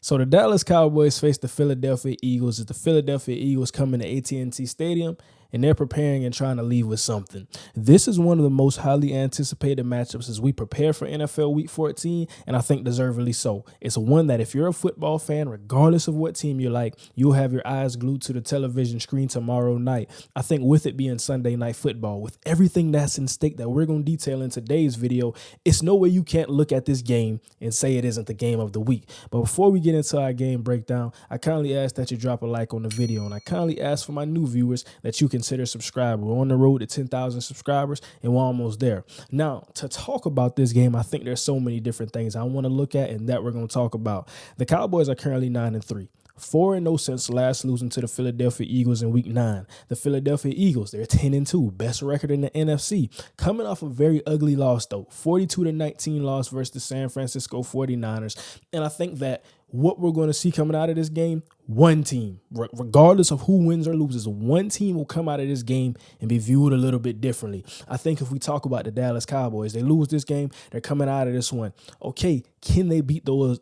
So the Dallas Cowboys face the Philadelphia Eagles as the Philadelphia Eagles come into AT&T Stadium and they're preparing and trying to leave with something. This is one of the most highly anticipated matchups as we prepare for NFL Week 14, and I think deservedly so. It's one that if you're a football fan, regardless of what team you like, you'll have your eyes glued to the television screen tomorrow night. I think with it being Sunday Night Football, with everything that's in stake that we're going to detail in today's video, it's no way you can't look at this game and say it isn't the game of the week. But before we get into our game breakdown, I kindly ask that you drop a like on the video, and I kindly ask for my new viewers that you consider subscribe. We're on the road to 10,000 subscribers and we're almost there. Now, to talk about this game, I think there's so many different things I want to look at and that we're going to talk about. The Cowboys are currently 9-3. 4-0 since last losing to the Philadelphia Eagles in Week 9. The Philadelphia Eagles, they're 10-2, best record in the NFC. Coming off a very ugly loss, though, 42-19 loss versus the San Francisco 49ers. And I think that what we're going to see coming out of this game, one team, regardless of who wins or loses, one team will come out of this game and be viewed a little bit differently. I think if we talk about the Dallas Cowboys, they lose this game, they're coming out of this one. Okay, can they beat those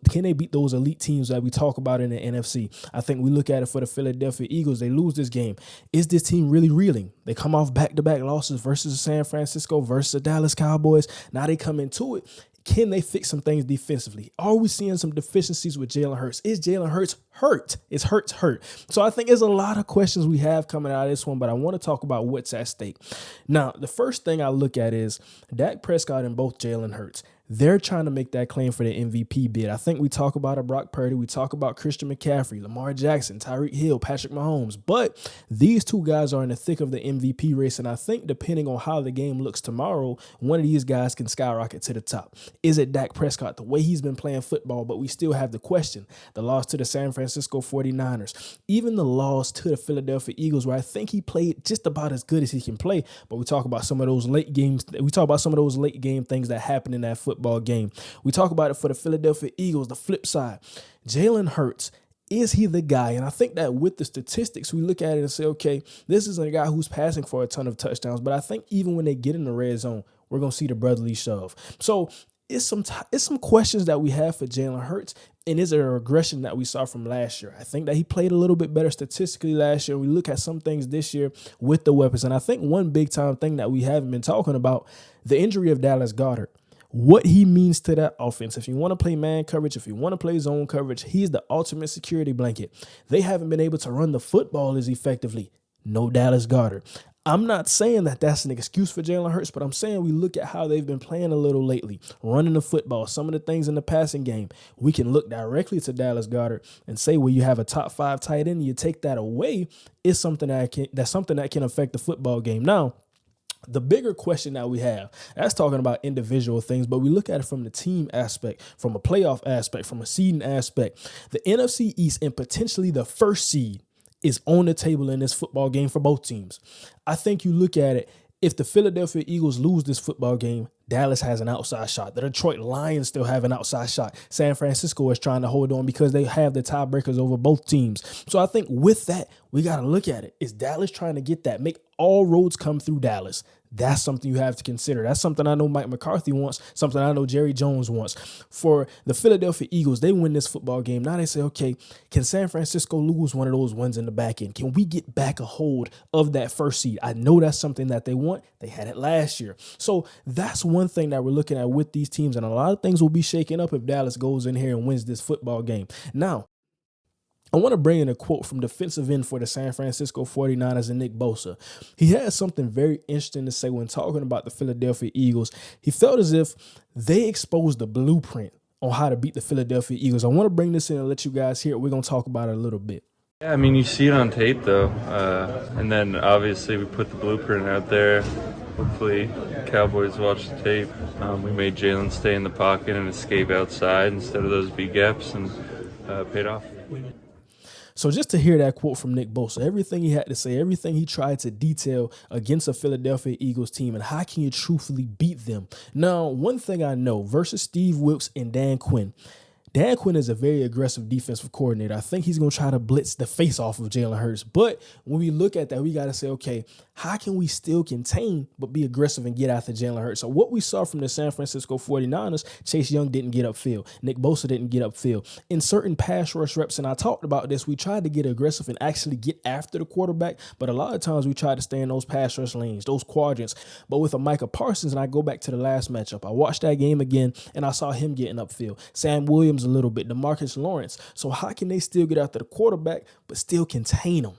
elite teams that we talk about in the NFC? I think we look at it for the Philadelphia Eagles, they lose this game. Is this team really reeling? They come off back-to-back losses versus San Francisco versus the Dallas Cowboys. Now they come into it. Can they fix some things defensively? Are we seeing some deficiencies with Jalen Hurts? Is Jalen Hurts hurt? Is Hurts hurt? So I think there's a lot of questions we have coming out of this one, but I want to talk about what's at stake. Now, the first thing I look at is Dak Prescott and both Jalen Hurts. They're trying to make that claim for the MVP bid. I think we talk about a Brock Purdy, we talk about Christian McCaffrey, Lamar Jackson, Tyreek Hill, Patrick Mahomes, but these two guys are in the thick of the MVP race, and I think depending on how the game looks tomorrow, one of these guys can skyrocket to the top. Is it Dak Prescott, the way he's been playing football, but we still have the question, the loss to the San Francisco 49ers, even the loss to the Philadelphia Eagles, where I think he played just about as good as he can play, but we talk about some of those late games, late game things that happen in that football game. We talk about it for the Philadelphia Eagles, the flip side. Jalen Hurts, is he the guy? And I think that with the statistics, we look at it and say, okay, this is a guy who's passing for a ton of touchdowns, but I think even when they get in the red zone, we're going to see the brotherly shove. So it's some questions that we have for Jalen Hurts. And is it a regression that we saw from last year? I think that he played a little bit better statistically last year. We look at some things this year with the weapons. And I think one big time thing that we haven't been talking about, the injury of Dallas Goedert. What he means to that offense. If you want to play man coverage, if you want to play zone coverage, he's the ultimate security blanket. They haven't been able to run the football as effectively. No Dallas Goedert. I'm not saying that that's an excuse for Jalen Hurts, but I'm saying we look at how they've been playing a little lately, running the football, some of the things in the passing game. We can look directly to Dallas Goedert and say, well, you have a top 5 tight end, and you take that away, it's something that can affect the football game. Now, the bigger question that we have, that's talking about individual things, but we look at it from the team aspect, from a playoff aspect, from a seeding aspect. The NFC East and potentially the first seed is on the table in this football game for both teams. I think you look at it, if the Philadelphia Eagles lose this football game, Dallas has an outside shot. The Detroit Lions still have an outside shot. San Francisco is trying to hold on because they have the tiebreakers over both teams. So I think with that, we got to look at it. Is Dallas trying to get that? Make all roads come through Dallas. That's something you have to consider. That's something I know Mike McCarthy wants, something I know Jerry Jones wants. For the Philadelphia Eagles, they win this football game. Now they say, okay, can San Francisco lose one of those ones in the back end? Can we get back a hold of that first seed? I know that's something that they want. They had it last year. So that's one thing that we're looking at with these teams, and a lot of things will be shaken up if Dallas goes in here and wins this football game. Now, I want to bring in a quote from defensive end for the San Francisco 49ers and Nick Bosa. He had something very interesting to say when talking about the Philadelphia Eagles. He felt as if they exposed the blueprint on how to beat the Philadelphia Eagles. I want to bring this in and let you guys hear it. We're going to talk about it a little bit. Yeah, I mean, you see it on tape, though. And then, obviously, we put the blueprint out there. Hopefully, Cowboys watch the tape. We made Jalen stay in the pocket and escape outside instead of those B gaps, and paid off. So just to hear that quote from Nick Bosa, everything he had to say, everything he tried to detail against a Philadelphia Eagles team, and how can you truthfully beat them? Now, one thing I know, versus Steve Wilks and Dan Quinn, Dan Quinn is a very aggressive defensive coordinator. I think he's going to try to blitz the face off of Jalen Hurts. But when we look at that, we got to say, okay, how can we still contain but be aggressive and get after Jalen Hurts? So what we saw from the San Francisco 49ers, Chase Young didn't get upfield. Nick Bosa didn't get upfield. In certain pass rush reps, and I talked about this, we tried to get aggressive and actually get after the quarterback, but a lot of times we tried to stay in those pass rush lanes, those quadrants. But with a Micah Parsons, and I go back to the last matchup, I watched that game again, and I saw him getting upfield. Sam Williams a little bit, DeMarcus Lawrence. So how can they still get after the quarterback but still contain him?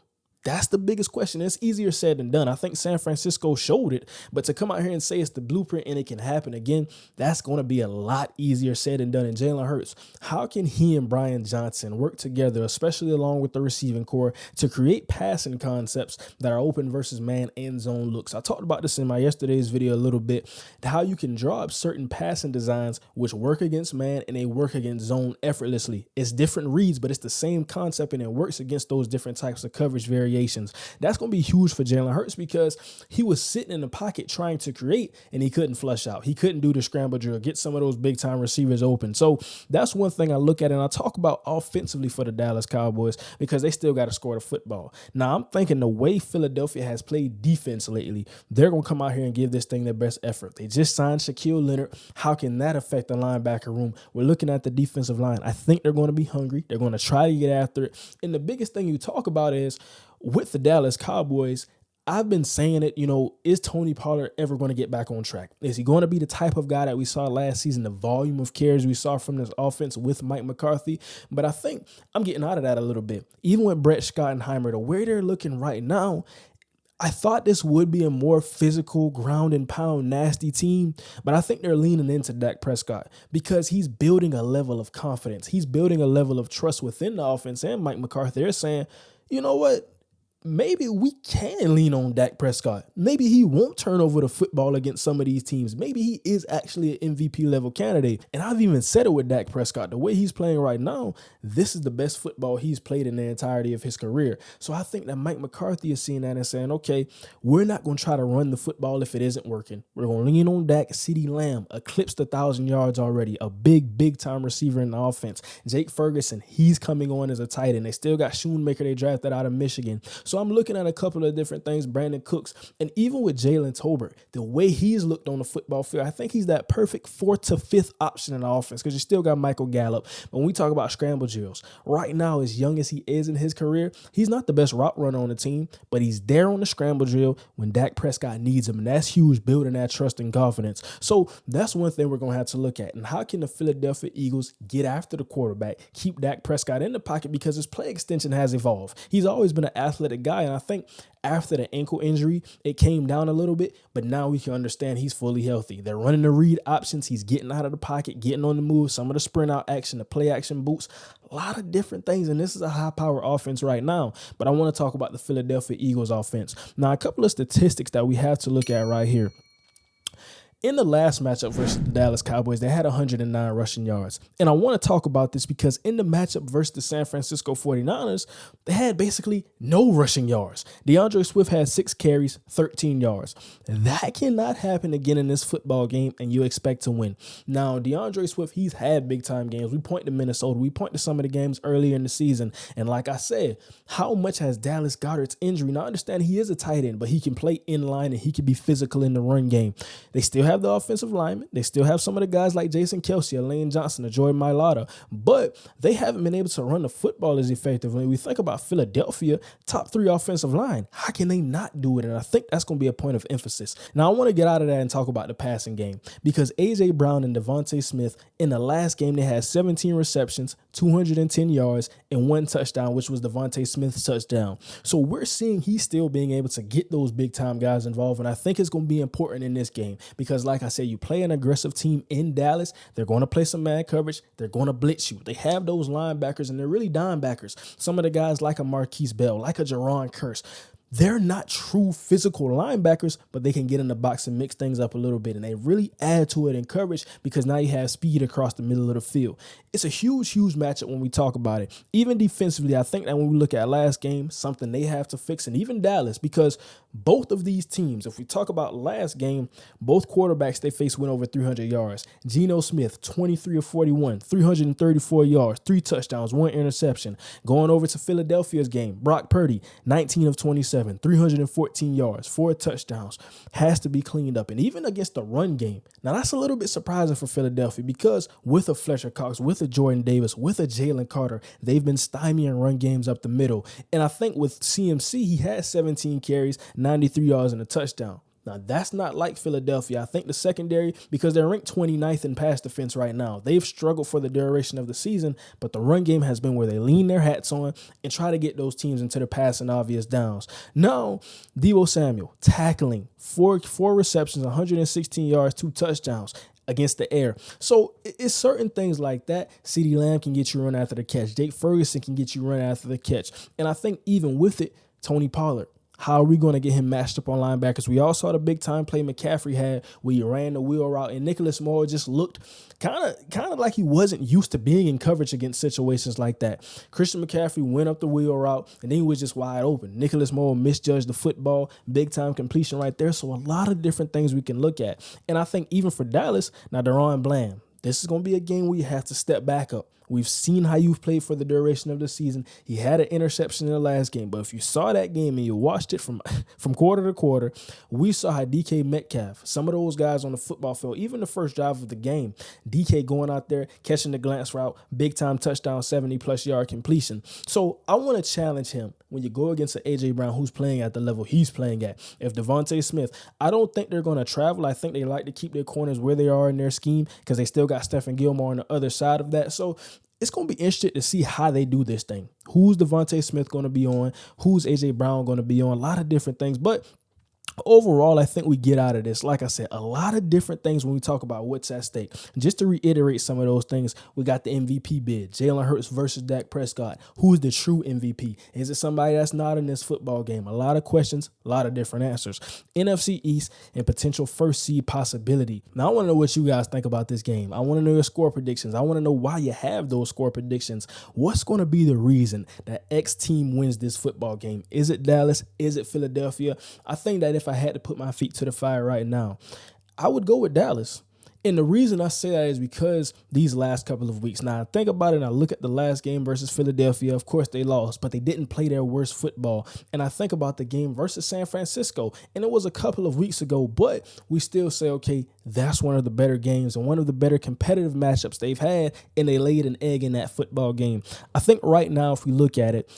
That's the biggest question. It's easier said than done. I think San Francisco showed it, but to come out here and say it's the blueprint and it can happen again, that's going to be a lot easier said than done. And Jalen Hurts, how can he and Brian Johnson work together, especially along with the receiving core, to create passing concepts that are open versus man and zone looks? I talked about this in my yesterday's video a little bit, how you can draw up certain passing designs which work against man and they work against zone effortlessly. It's different reads, but it's the same concept and it works against those different types of coverage variations. That's going to be huge for Jalen Hurts because he was sitting in the pocket trying to create and he couldn't flush out. He couldn't do the scramble drill, get some of those big time receivers open. So that's one thing I look at, and I talk about offensively for the Dallas Cowboys because they still got to score the football. Now I'm thinking the way Philadelphia has played defense lately, they're going to come out here and give this thing their best effort. They just signed Shaquille Leonard. How can that affect the linebacker room? We're looking at the defensive line. I think they're going to be hungry. They're going to try to get after it. And the biggest thing you talk about is with the Dallas Cowboys, I've been saying it, is Tony Pollard ever going to get back on track? Is he going to be the type of guy that we saw last season, the volume of carries we saw from this offense with Mike McCarthy? But I think I'm getting out of that a little bit. Even with Brett Schottenheimer, the way they're looking right now, I thought this would be a more physical, ground and pound, nasty team, but I think they're leaning into Dak Prescott because he's building a level of confidence. He's building a level of trust within the offense, and Mike McCarthy, they're saying, you know what? Maybe we can lean on Dak Prescott. Maybe he won't turn over the football against some of these teams. Maybe he is actually an MVP level candidate. And I've even said it with Dak Prescott. The way he's playing right now, this is the best football he's played in the entirety of his career. So I think that Mike McCarthy is seeing that and saying, okay, we're not going to try to run the football if it isn't working. We're going to lean on Dak. CeeDee Lamb eclipsed 1,000 yards already. A big time receiver in the offense. Jake Ferguson, he's coming on as a tight end. They still got Schoonmaker they drafted out of Michigan. So I'm looking at a couple of different things, Brandon Cooks, and even with Jalen Tolbert, the way he's looked on the football field, I think he's that perfect 4th to 5th option in the offense because you still got Michael Gallup. When we talk about scramble drills, right now, as young as he is in his career, he's not the best route runner on the team, but he's there on the scramble drill when Dak Prescott needs him, and that's huge, building that trust and confidence. So that's one thing we're going to have to look at. And how can the Philadelphia Eagles get after the quarterback, keep Dak Prescott in the pocket because his play extension has evolved. He's always been an athletic guy, and I think after the ankle injury, it came down a little bit, but now we can understand he's fully healthy. They're running the read options. He's getting out of the pocket, getting on the move, some of the sprint out action, the play action boots, a lot of different things. And this is a high power offense right now. But I want to talk about the Philadelphia Eagles offense. Now, a couple of statistics that we have to look at right here. In the last matchup versus the Dallas Cowboys, they had 109 rushing yards. And I want to talk about this because in the matchup versus the San Francisco 49ers, they had basically no rushing yards. DeAndre Swift had 6 carries, 13 yards. That cannot happen again in this football game, and you expect to win. Now, DeAndre Swift, he's had big-time games. We point to Minnesota. We point to some of the games earlier in the season. And like I said, how much has Dallas Goedert's injury? Now, I understand he is a tight end, but he can play in line and he can be physical in the run game. They still have the offensive linemen. They still have some of the guys like Jason Kelce, Lane Johnson, Jordan Mailata, but they haven't been able to run the football as effectively. When we think about Philadelphia, top 3 offensive line, how can they not do it? And I think that's going to be a point of emphasis. Now, I want to get out of that and talk about the passing game because A.J. Brown and Devontae Smith, in the last game, they had 17 receptions, 210 yards, and 1 touchdown, which was Devontae Smith's touchdown. So we're seeing he's still being able to get those big-time guys involved, and I think it's going to be important in this game because, like I said, you play an aggressive team in Dallas, they're going to play some man coverage, they're going to blitz you. They have those linebackers, and they're really dime backers. Some of the guys like a Marquise Bell, like a Jaron Kearse, they're not true physical linebackers, but they can get in the box and mix things up a little bit. And they really add to it in coverage because now you have speed across the middle of the field. It's a huge, huge matchup when we talk about it. Even defensively, I think that when we look at last game, something they have to fix, and even Dallas, because both of these teams, if we talk about last game, both quarterbacks they faced went over 300 yards. Geno Smith, 23 of 41, 334 yards, 3 touchdowns, 1 interception. Going over to Philadelphia's game, Brock Purdy, 19 of 27, 314 yards, 4 touchdowns, has to be cleaned up. And even against the run game, now that's a little bit surprising for Philadelphia because with a Fletcher Cox, with a Jordan Davis, with a Jalen Carter, they've been stymieing run games up the middle. And I think with CMC, he had 17 carries, 93 yards, and a touchdown. Now, that's not like Philadelphia. I think the secondary, because they're ranked 29th in pass defense right now, they've struggled for the duration of the season, but the run game has been where they lean their hats on and try to get those teams into the passing obvious downs. Now, Deebo Samuel, tackling, four receptions, 116 yards, 2 touchdowns against the air. So it's certain things like that. CeeDee Lamb can get you run after the catch. Jake Ferguson can get you run after the catch. And I think even with it, Tony Pollard, how are we going to get him matched up on linebackers? We all saw the big time play McCaffrey had where he ran the wheel route, and Nicholas Moore just looked kind of like he wasn't used to being in coverage against situations like that. Christian McCaffrey went up the wheel route, and then he was just wide open. Nicholas Moore misjudged the football, big time completion right there. So a lot of different things we can look at. And I think even for Dallas, now DaRon Bland, this is going to be a game where you have to step back up. We've seen how you've played for the duration of the season. He had an interception in the last game, but if you saw that game and you watched it from quarter to quarter, we saw how DK Metcalf, some of those guys on the football field, even the first drive of the game, DK going out there, catching the glance route, big-time touchdown, 70-plus yard completion. So I want to challenge him when you go against an A.J. Brown who's playing at the level he's playing at. If Devontae Smith, I don't think they're going to travel. I think they like to keep their corners where they are in their scheme because they still got Stephen Gilmore on the other side of that. So it's going to be interesting to see how they do this thing. Who's Devontae Smith going to be on? Who's A.J. Brown going to be on? A lot of different things. But overall, I think we get out of this, like I said, a lot of different things when we talk about what's at stake. Just to reiterate some of those things, we got the MVP bid, Jalen Hurts versus Dak Prescott. Who's the true MVP? Is it somebody that's not in this football game? A lot of questions, a lot of different answers. NFC East and potential first seed possibility. Now, I want to know what you guys think about this game. I want to know your score predictions. I want to know why you have those score predictions. What's going to be the reason that X team wins this football game? Is it Dallas? Is it Philadelphia? I think that if I had to put my feet to the fire right now, I would go with Dallas. And the reason I say that is because these last couple of weeks, now I think about it and I look at the last game versus Philadelphia. Of course, they lost, but they didn't play their worst football. And I think about the game versus San Francisco, and it was a couple of weeks ago, but we still say, okay, that's one of the better games and one of the better competitive matchups they've had, and they laid an egg in that football game. I think right now, if we look at it,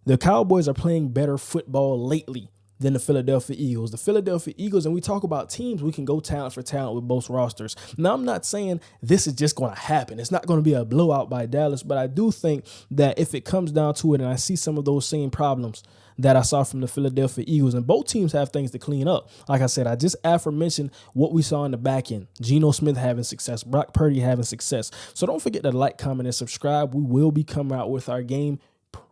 the Cowboys are playing better football lately than the Philadelphia Eagles. The Philadelphia Eagles, and we talk about teams, we can go talent for talent with both rosters. Now, I'm not saying this is just going to happen. It's not going to be a blowout by Dallas, but I do think that if it comes down to it and I see some of those same problems that I saw from the Philadelphia Eagles, and both teams have things to clean up. Like I said, I just aforementioned what we saw in the back end. Geno Smith having success, Brock Purdy having success. So don't forget to like, comment, and subscribe. We will be coming out with our game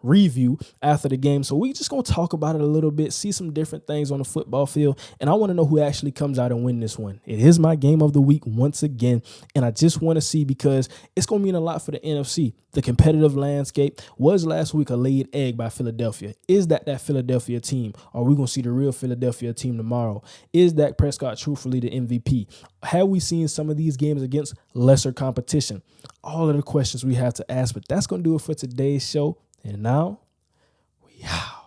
review after the game. So we just going to talk about it a little bit, see some different things on the football field. And I want to know who actually comes out and win this one. It is my game of the week once again. And I just want to see, because it's going to mean a lot for the NFC. The competitive landscape was last week a laid egg by Philadelphia. Is that Philadelphia team? Are we going to see the real Philadelphia team tomorrow? Is Dak Prescott truthfully the MVP? Have we seen some of these games against lesser competition? All of the questions we have to ask, but that's going to do it for today's show. And now we out.